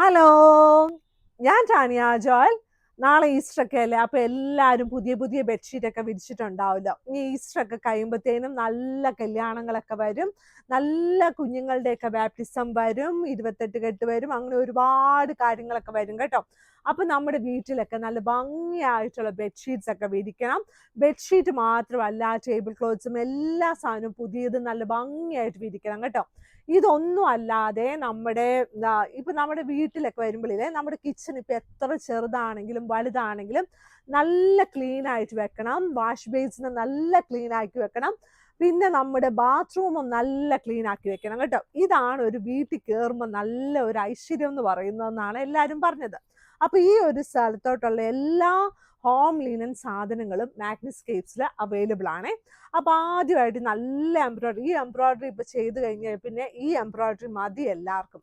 Hello, ഞാൻ Tanya Joel. നാളെ Easter ഒക്കെ അല്ലേ, അപ്പൊ എല്ലാവരും പുതിയ പുതിയ ബെഡ്ഷീറ്റ് ഒക്കെ വിരിച്ചിട്ടുണ്ടാവല്ലോ. ഈ ഈസ്റ്റർ ഒക്കെ കഴിയുമ്പോഴത്തേനും നല്ല കല്യാണങ്ങളൊക്കെ വരും, നല്ല കുഞ്ഞുങ്ങളുടെയൊക്കെ ബാപ്റ്റിസം വരും, 28 കെട്ട് വരും, അങ്ങനെ ഒരുപാട് കാര്യങ്ങളൊക്കെ വരും കേട്ടോ. അപ്പൊ നമ്മുടെ വീട്ടിലൊക്കെ നല്ല ഭംഗിയായിട്ടുള്ള ബെഡ്ഷീറ്റ്സ് ഒക്കെ വിരിക്കണം. ബെഡ്ഷീറ്റ് മാത്രമല്ല, ടേബിൾ ക്ലോത്ത്സും എല്ലാ സാധനവും പുതിയത് നല്ല ഭംഗിയായിട്ട് വിരിക്കണം കേട്ടോ. ഇതൊന്നും അല്ലാതെ ഇപ്പൊ നമ്മുടെ വീട്ടിലൊക്കെ വരുമ്പോഴില്ലേ, നമ്മുടെ കിച്ചൺ ഇപ്പൊ എത്ര ചെറുതാണെങ്കിലും വലുതാണെങ്കിലും നല്ല ക്ലീൻ ആയിട്ട് വെക്കണം. വാഷ് ബേസിന് നല്ല ക്ലീൻ ആക്കി വെക്കണം. പിന്നെ നമ്മുടെ ബാത്റൂമും നല്ല ക്ലീൻ ആക്കി വെക്കണം കേട്ടോ. ഇതാണ് ഒരു വീട്ടിൽ കയറുമ്പോൾ നല്ല ഒരു ഐശ്വര്യം എന്ന് പറയുന്നതെന്നാണ് എല്ലാവരും പറഞ്ഞത്. അപ്പൊ ഈ ഒരു സ്ഥലത്തോട്ടുള്ള എല്ലാ ഹോം ലിനൻ സാധനങ്ങളും മാഗ്നിസ്കേപ്സിൽ അവൈലബിൾ ആണ്. അപ്പൊ ആദ്യമായിട്ട് നല്ല ഈ എംബ്രോയിഡറി ഇപ്പൊ ചെയ്ത് കഴിഞ്ഞാൽ പിന്നെ ഈ എംബ്രോയിഡറി മതി എല്ലാവർക്കും.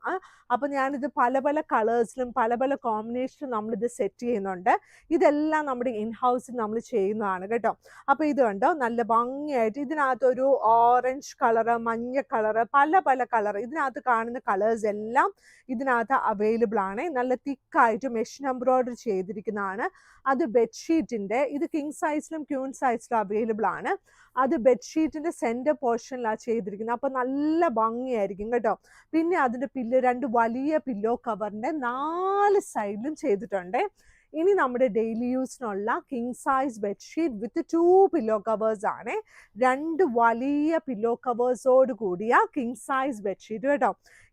അപ്പൊ ഞാനിത് പല പല കളേഴ്സിലും പല പല കോമ്പിനേഷനിലും നമ്മളിത് സെറ്റ് ചെയ്യുന്നുണ്ട്. ഇതെല്ലാം നമ്മുടെ ഇൻ ഹൗസിൽ നമ്മൾ ചെയ്യുന്നതാണ് കേട്ടോ. അപ്പൊ ഇത് കണ്ടോ, നല്ല ഭംഗിയായിട്ട് ഇതിനകത്ത് ഒരു ഓറഞ്ച് കളറ്, മഞ്ഞ കളറ്, പല പല കളർ, ഇതിനകത്ത് കാണുന്ന കളേഴ്സ് എല്ലാം ഇതിനകത്ത് അവൈലബിൾ ആണ്. നല്ല തിക്കായിട്ട് മെഷീൻ എംബ്രോയിഡറി ചെയ്തിരിക്കുന്നതാണ്. അത് ബെഡ്ഷീറ്റിന്റെ, ഇത് കിങ് സൈസിലും ക്യൂൺ സൈസിലും അവൈലബിൾ ആണ്. അത് ബെഡ്ഷീറ്റിന്റെ സെന്റർ പോർഷനിലാണ് ചെയ്തിരിക്കുന്നത്. അപ്പൊ നല്ല ഭംഗിയായിരിക്കും കേട്ടോ. പിന്നെ അതിന്റെ രണ്ട് വലിയ പില്ലോ കവറിന്റെ 4 സൈഡിലും ചെയ്തിട്ടുണ്ട്. ഇനി നമ്മുടെ ഡെയിലി യൂസിനുള്ള king size bedsheet with 2 pillow covers ആണ്. 2 വലിയ പില്ലോ കവേഴ്സോട് കൂടിയ കിങ് സൈസ് ബെഡ്ഷീറ്റ് കേട്ടോ.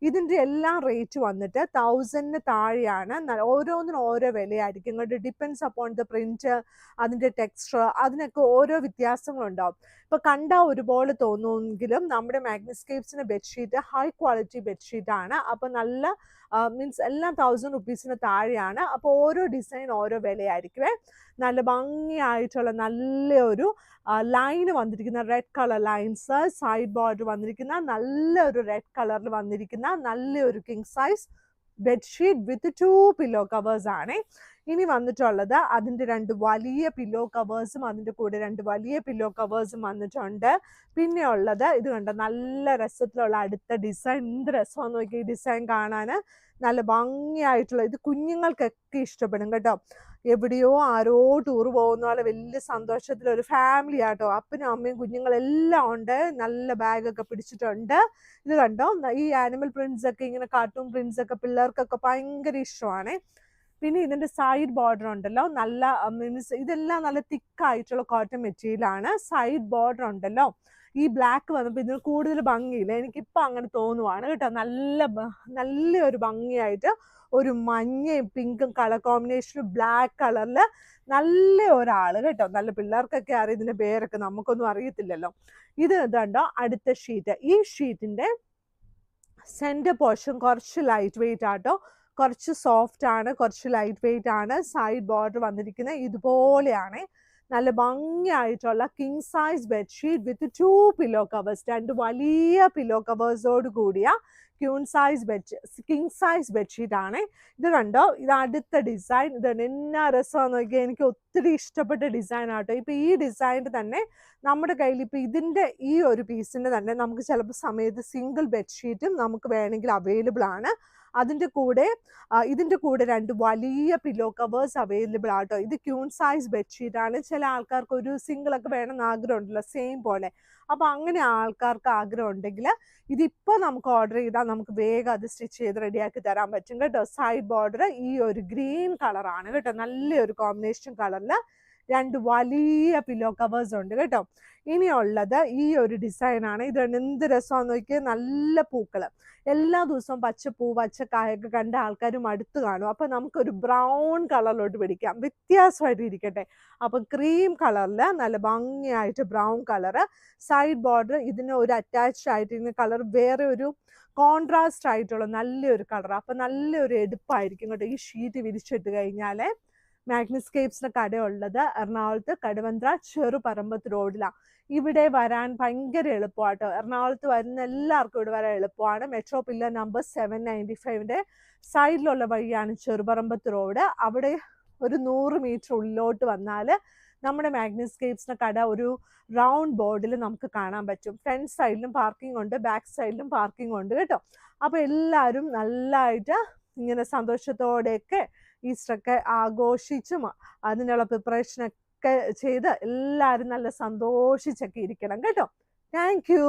ഇതിന്റെ എല്ലാം റേറ്റ് വന്നിട്ട് 1000 താഴെയാണ്. ഓരോന്നിനും ഓരോ വിലയായിരിക്കും കേട്ടോ. ഡിപ്പെൻസ് അപ്പോൺ ദ പ്രിന്റ്, അതിന്റെ ടെക്സ്ചർ, അതിനൊക്കെ ഓരോ വ്യത്യാസങ്ങളുണ്ടാവും. ഇപ്പൊ കണ്ടാൽ ഒരുപോലെ തോന്നുമെങ്കിലും നമ്മുടെ മാഗ്നിസ്കേപ്സിന്റെ ബെഡ്ഷീറ്റ് ഹൈ ക്വാളിറ്റി ബെഡ്ഷീറ്റ് ആണ്. അപ്പൊ നല്ല മീൻസ് എല്ലാം 1000 റുപ്പീസിന് താഴെയാണ്. അപ്പോൾ ഓരോ ഡിസൈൻ ഓരോ വിലയായിരിക്കുമേ. നല്ല ഭംഗിയായിട്ടുള്ള നല്ലൊരു ലൈന് വന്നിരിക്കുന്ന red colour lines, side border വന്നിരിക്കുന്ന നല്ലൊരു റെഡ് കളറിൽ വന്നിരിക്കുന്ന നല്ലൊരു king size bedsheet with 2 pillow covers ആണ്. ഇനി വന്നിട്ടുള്ളത് അതിൻ്റെ 2 വലിയ പില്ലോ കവേഴ്സും അതിൻ്റെ കൂടെ 2 വലിയ പില്ലോ കവേഴ്സും വന്നിട്ടുണ്ട്. പിന്നെ ഉള്ളത് ഇത് കണ്ട നല്ല രസത്തിലുള്ള അടുത്ത ഡിസൈൻ. എന്ത് രസമാണെന്ന് നോക്കി ഈ ഡിസൈൻ കാണാൻ. നല്ല ഭംഗിയായിട്ടുള്ള, ഇത് കുഞ്ഞുങ്ങൾക്കൊക്കെ ഇഷ്ടപ്പെടും കേട്ടോ. എവിടെയോ ആരോ ടൂർ പോകുന്ന പോലെ വലിയ സന്തോഷത്തിൽ ഒരു ഫാമിലി ആട്ടോ, അപ്പനും അമ്മയും കുഞ്ഞുങ്ങളെല്ലാം ഉണ്ട്. നല്ല ബാഗൊക്കെ പിടിച്ചിട്ടുണ്ട്. ഇത് കണ്ടോ, ഈ ആനിമൽ പ്രിന്റ്സ് ഒക്കെ, ഇങ്ങനെ കാർട്ടൂൺ പ്രിന്റ്സ് ഒക്കെ പിള്ളേർക്കൊക്കെ ഭയങ്കര ഇഷ്ടമാണ്. പിന്നെ ഇതിന്റെ സൈഡ് ബോർഡർ ഉണ്ടല്ലോ, നല്ല മീൻസ് ഇതെല്ലാം നല്ല തിക്കായിട്ടുള്ള കോട്ടൺ മെറ്റീരിയൽ ആണ്. സൈഡ് ബോർഡർ ഉണ്ടല്ലോ, ഈ ബ്ലാക്ക് വന്നപ്പോൾ ഇതിന് കൂടുതൽ ഭംഗിയില്ല, എനിക്കിപ്പോൾ അങ്ങനെ തോന്നുവാണ് കേട്ടോ. നല്ലൊരു ഭംഗിയായിട്ട് ഒരു മഞ്ഞയും പിങ്കും കളർ കോമ്പിനേഷനും ബ്ലാക്ക് കളറിൽ നല്ല ഒരാള് കേട്ടോ. നല്ല പിള്ളേർക്കൊക്കെ അറിയാം ഇതിന്റെ പേരൊക്കെ, നമുക്കൊന്നും അറിയത്തില്ലല്ലോ. ഇത് കണ്ടോ അടുത്ത ഷീറ്റ്. ഈ ഷീറ്റിന്റെ സെന്റർ പോർഷൻ കുറച്ച് ലൈറ്റ് വെയിറ്റ് ആട്ടോ, കുറച്ച് സോഫ്റ്റ് ആണ്, കുറച്ച് ലൈറ്റ് വെയിറ്റ് ആണ്. സൈഡ് ബോർഡർ വന്നിരിക്കുന്നത് ഇതുപോലെയാണ്. നല്ല ഭംഗിയായിട്ടുള്ള king size bedsheet with 2 pillow covers, 2 വലിയ പില്ലോ കവേഴ്സോട് കൂടിയ കിങ് സൈസ് ബെഡ്ഷീറ്റ് ആണ്. ഇത് കണ്ടോ, ഇത് അടുത്ത ഡിസൈൻ. ഇത് എന്നാ രസമാണെന്ന് നോക്കിയാൽ, എനിക്ക് ഒത്തിരി ഇഷ്ടപ്പെട്ട ഡിസൈൻ ആട്ടോ. ഇപ്പൊ ഈ ഡിസൈനിൽ തന്നെ നമ്മുടെ കയ്യിൽ ഇപ്പൊ ഇതിന്റെ ഈ ഒരു പീസിന്റെ തന്നെ നമുക്ക് ചിലപ്പോൾ സമയത്ത് സിംഗിൾ ബെഡ്ഷീറ്റും നമുക്ക് വേണമെങ്കിൽ അവൈലബിൾ ആണ്. ഇതിന്റെ കൂടെ 2 വലിയ പില്ലോ കവേഴ്സ് അവൈലബിൾ ആട്ടോ. ഇത് ക്യൂൺ സൈസ് ബെഡ്ഷീറ്റ് ആണ്. ചില ആൾക്കാർക്ക് ഒരു സിംഗിൾ ഒക്കെ വേണമെന്ന് ആഗ്രഹം ഉണ്ടല്ലോ, സെയിം പോലെ. അപ്പൊ അങ്ങനെ ആൾക്കാർക്ക് ആഗ്രഹം ഉണ്ടെങ്കിൽ ഇതിപ്പോ നമുക്ക് ഓർഡർ ചെയ്താൽ നമുക്ക് വേഗം അത് സ്റ്റിച്ച് ചെയ്ത് റെഡിയാക്കി തരാൻ പറ്റും കേട്ടോ. സൈഡ് ബോർഡർ ഈ ഒരു ഗ്രീൻ കളറാണ് കേട്ടോ, നല്ലൊരു കോമ്പിനേഷൻ കളറിൽ 2 വലിയ പില്ലോ കവേഴ്സ് ഉണ്ട് കേട്ടോ. ഇനിയുള്ളത് ഈ ഒരു ഡിസൈൻ ആണ്. ഇത് എന്ത് രസമാണെന്ന് നോക്കിയാൽ, നല്ല പൂക്കള്. എല്ലാ ദിവസവും പച്ചപ്പൂ പച്ചക്കായൊക്കെ കണ്ട ആൾക്കാരും അടുത്ത് കാണും. അപ്പൊ നമുക്കൊരു ബ്രൗൺ കളറിലോട്ട് പിടിക്കാം, വ്യത്യാസമായിട്ട് ഇരിക്കട്ടെ. അപ്പൊ ക്രീം കളറിൽ നല്ല ഭംഗിയായിട്ട് ബ്രൗൺ കളറ്. സൈഡ് ബോർഡർ ഇതിന് ഒരു അറ്റാച്ച്ഡ് ആയിട്ടിരിക്കുന്ന കളർ വേറെ ഒരു കോൺട്രാസ്റ്റ് ആയിട്ടുള്ള നല്ലൊരു കളർ. അപ്പൊ നല്ലൊരു എടുപ്പായിരിക്കും കേട്ടോ ഈ ഷീറ്റ് വിരിച്ചിട്ട് കഴിഞ്ഞാല്. മാഗ്നിസ്കേപ്സിന്റെ കടയുള്ളത് എറണാകുളത്ത് കടുവന്ത്ര ചെറുപറമ്പത്ത് റോഡിലാണ്. ഇവിടെ വരാൻ ഭയങ്കര എളുപ്പമാട്ടോ. എറണാകുളത്ത് വരുന്ന എല്ലാവർക്കും ഇവിടെ വരാൻ എളുപ്പമാണ്. മെട്രോ പില്ലർ നമ്പർ 795 സൈഡിലുള്ള വഴിയാണ് ചെറുപറമ്പത്ത് റോഡ്. അവിടെ ഒരു 100 മീറ്റർ ഉള്ളിലോട്ട് വന്നാൽ നമ്മുടെ മാഗ്നിസ്കേപ്സിന്റെ കട ഒരു റൗണ്ട് ബോർഡിൽ നമുക്ക് കാണാൻ പറ്റും. ഫ്രണ്ട് സൈഡിലും പാർക്കിംഗ് ഉണ്ട്, ബാക്ക് സൈഡിലും പാർക്കിംഗ് ഉണ്ട് കേട്ടോ. അപ്പൊ എല്ലാവരും നല്ലതായിട്ട് ഇങ്ങനെ സന്തോഷത്തോടെയൊക്കെ ഈസ്റ്ററൊക്കെ ആഘോഷിച്ചും അതിനുള്ള പ്രിപ്പറേഷനൊക്കെ ചെയ്ത് എല്ലാവരും നല്ല സന്തോഷിച്ചൊക്കെ ഇരിക്കണം കേട്ടോ. Thank you.